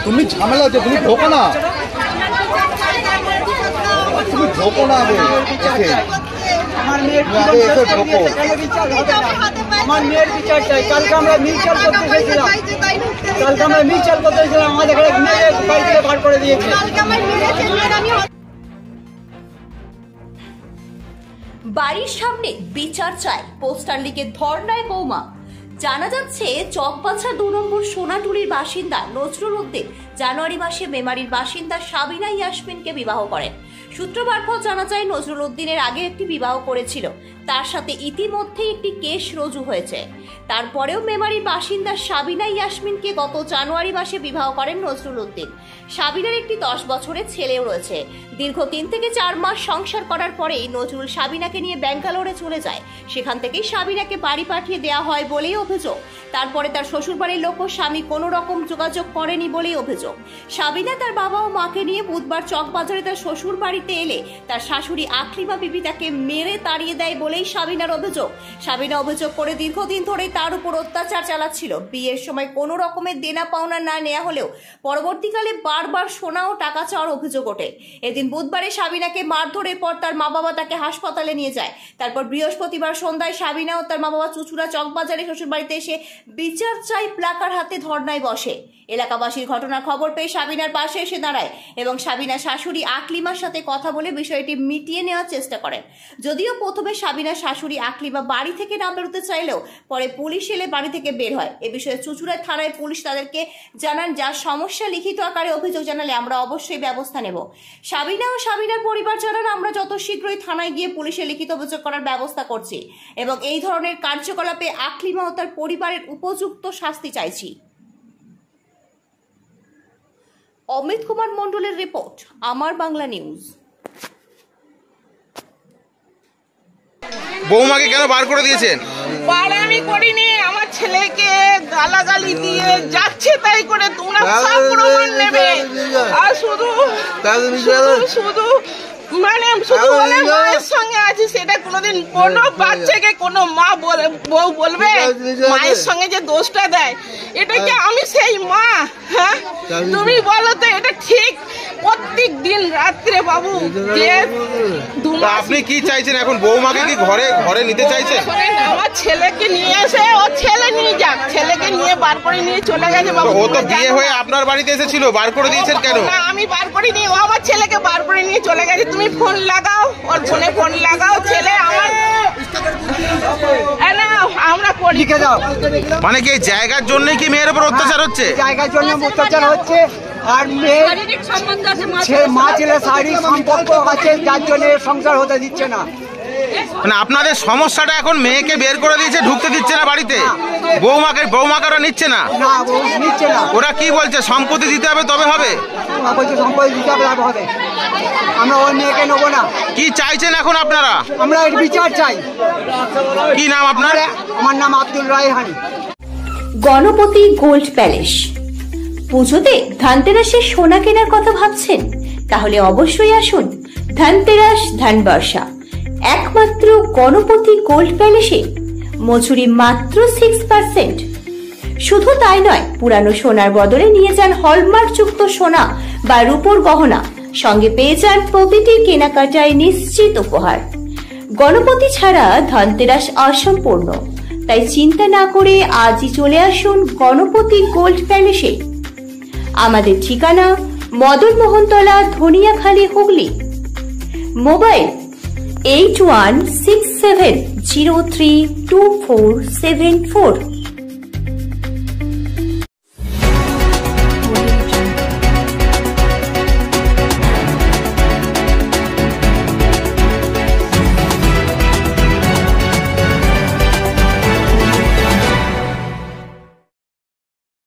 তুমি ঝামেলা হচ্ছে, তুমি ঢোকো না, তুমি ঢোকো না। আমার মেয়ের বিচার চাই। কালকে আমরা মিছিল করতে গেছিলাম, আমাদের বাড়ি থেকে বার করে দিয়েছে। বাড়ির সামনে বিচার চাই, পোস্টার লিখে ধর্নায় বৌমা। জানা যাচ্ছে চকবাছা 2 নম্বর সোনাটুলির বাসিন্দা নজরুল উদ্দিন জানুয়ারি মাসে মেমারির বাসিন্দা সাবিনা ইয়াসমিনকে বিবাহ করেন। সূত্র মারফত জানা যায় নজরুল উদ্দিনের আগে একটি বিবাহ করেছিল, তার সাথে ইতিমধ্যেই একটি কেস রুজু হয়েছে। তারপরেও মেমারির বাসিন্দা সাবিনা ইয়াসমিনকে গত জানুয়ারি মাসে বিবাহ করেন নজরুল উদ্দিন। সাবিনার একটি 10 বছরের ছেলেও রয়েছে। দীর্ঘ 3 থেকে 4 মাস সংসার করার পরেই নজরুল সাবিনাকে নিয়ে ব্যাঙ্গালোরে চলে যায়। সেখান থেকেই সাবিনাকে বাড়ি পাঠিয়ে দেওয়া হয় বলেই অভিযোগ। তারপরে তার শ্বশুরবাড়ির লোক ও স্বামী কোনো রকম যোগাযোগ করেনি বলেই অভিযোগ। সাবিনা তার বাবা ও মাকে নিয়ে বুধবার চকবাজারে তার শ্বশুর বাড়িতে এলে তার শাশুড়ি আকলিমা বিবি তাকে মেরে তাড়িয়ে দেয় বলেই সাবিনার অভিযোগ। সাবিনা অভিযোগ করে দীর্ঘদিন ধরেই তার উপর অত্যাচার চালাচ্ছিল। বিয়ের সময় কোনো রকমের দেনা পাওনা না নেওয়া হলেও পরবর্তীকালে বারবার সোনা ও টাকা চাওয়ার অভিযোগ ওঠে। এদিন বুধবারে সাবিনাকে মারধরের পর তার মা বাবা তাকে হাসপাতালে নিয়ে যায়। তারপর বৃহস্পতিবার সন্ধ্যায় সাবিনা ও তার মা বাবা চুচুড়া চকবাজারে শ্বশুর বাড়িতে এসে বিচার চাই প্লাকার হাতে ধর্নায় বসে। এলাকাবাসীর ঘটনার খবর পেয়ে সাবিনার পাশে এসে দাঁড়ায় এবং সাবিনার শাশুড়ি আকলিমার সাথে কথা বলে বিষয়টি মিটিয়ে নেওয়ার চেষ্টা করেন। যদিও প্রথমে সাবিনার শাশুড়ি আকলিমা বাড়ি থেকে না বেরোতে চাইলেও পরে পুলিশ এলে বাড়ি থেকে বের হয়। এ বিষয়ে চুচুড়া থানায় পুলিশ তাদেরকে জানান, যার সমস্যা লিখিত আকারে অভিযোগ জানালে আমরা অবশ্যই ব্যবস্থা নেব। সাবিনা ও সাবিনার পরিবার জানান, আমরা যত শীঘ্রই থানায় গিয়ে পুলিশে লিখিত অভিযোগ করার ব্যবস্থা করছি এবং এই ধরনের কার্যকলাপে আকলিমা ও তার পরিবারের উপযুক্ত শাস্তি চাইছি। অমিত কুমার মন্ডলের রিপোর্ট, আমার বাংলা নিউজ। বৌমাকে কেন বার করে দিয়েছেন? বার আমি করিনি, আমার ছেলেকে গালাগালি দিয়ে যাচ্ছে তাই করে তোমরা সব প্রমাণ নেবে। আর শুধু মানে শুধু বলে মায়ের সঙ্গে আছি, সেটা কোনোদিন কোনো বাচ্চাকে কোনো মা বলে বউ বলবে মায়ের সঙ্গে যে দোষটা দেয়? এটা কি আমি সেই মা? হ্যাঁ তুমি বলো তো, এটা ঠিক? প্রত্যেক দিন রাত্রে বাবু যে আপনি কি চাইছেন এখন? বৌমাকে কি ঘরে নিতে চাইছেন? আমার ছেলেকে নিয়ে এসে ও ছেলে নিয়ে যাক, ছেলেকে নিয়ে বার করে নিয়ে চলে গেছে বাবু। ও তো বিয়ে হয়ে আপনার বাড়িতে এসেছিল, বার করে দিয়েছেন কেন? না আমি বার করিনি, ও আমার ছেলেকে বার করে নিয়ে চলে গেছে। তুমি ফোন লাগাও, ওর ফোনে ফোন লাগাও, ছেলে আমার আমরা করি। মানে কি জায়গার জন্যই কি মেয়ের উপর অত্যাচার হচ্ছে? জায়গার জন্য অত্যাচার হচ্ছে, আর মা ছেলে শারীরিক সম্পর্ক আছে, যার জন্য সংসার হতে দিচ্ছে না। মানে আপনাদের সমস্যাটা এখন মেয়েকে বের করে দিয়েছে, ঢুকতে দিচ্ছে না বাড়িতে। বৌমাকে ওরা নিচ্ছে না। ওরা কি বলছে? সম্পত্তি দিতে হবে তবে হবে। সম্পত্তি দিতে হবে, আমরা ওর মেয়েকে নেবো না। কি চাইছেন এখন আপনারা? আমরা এর বিচার চাই। কি নাম আপনার? আমার নাম আব্দুল রায়হানি। Ganapati gold palace. পুজোতে ধানতেরাসের সোনা কেনার কথা ভাবছেন? তাহলে অবশ্যই আসুন ধানতেরাস ধানবর্ষা। একমাত্র গণপতি গোল্ড প্যালেসে মজুরি মাত্র 6%। শুধু তাই নয়, পুরানো সোনার বদলে নিয়ে যান হলমার্ক যুক্ত সোনা বা রূপোর গহনা, সঙ্গে পেয়ে যান প্রতিটি কেনাকাটায় নিশ্চিত উপহার। গণপতি ছাড়া ধানতেরাস অসম্পূর্ণ, তাই চিন্তা না করে আজই চলে আসুন গণপতি গোল্ড প্যালেসে। আমাদের ঠিকানা মদন মোহনতলা, ধনিয়াখালী, হুগলি। মোবাইল 8167032474।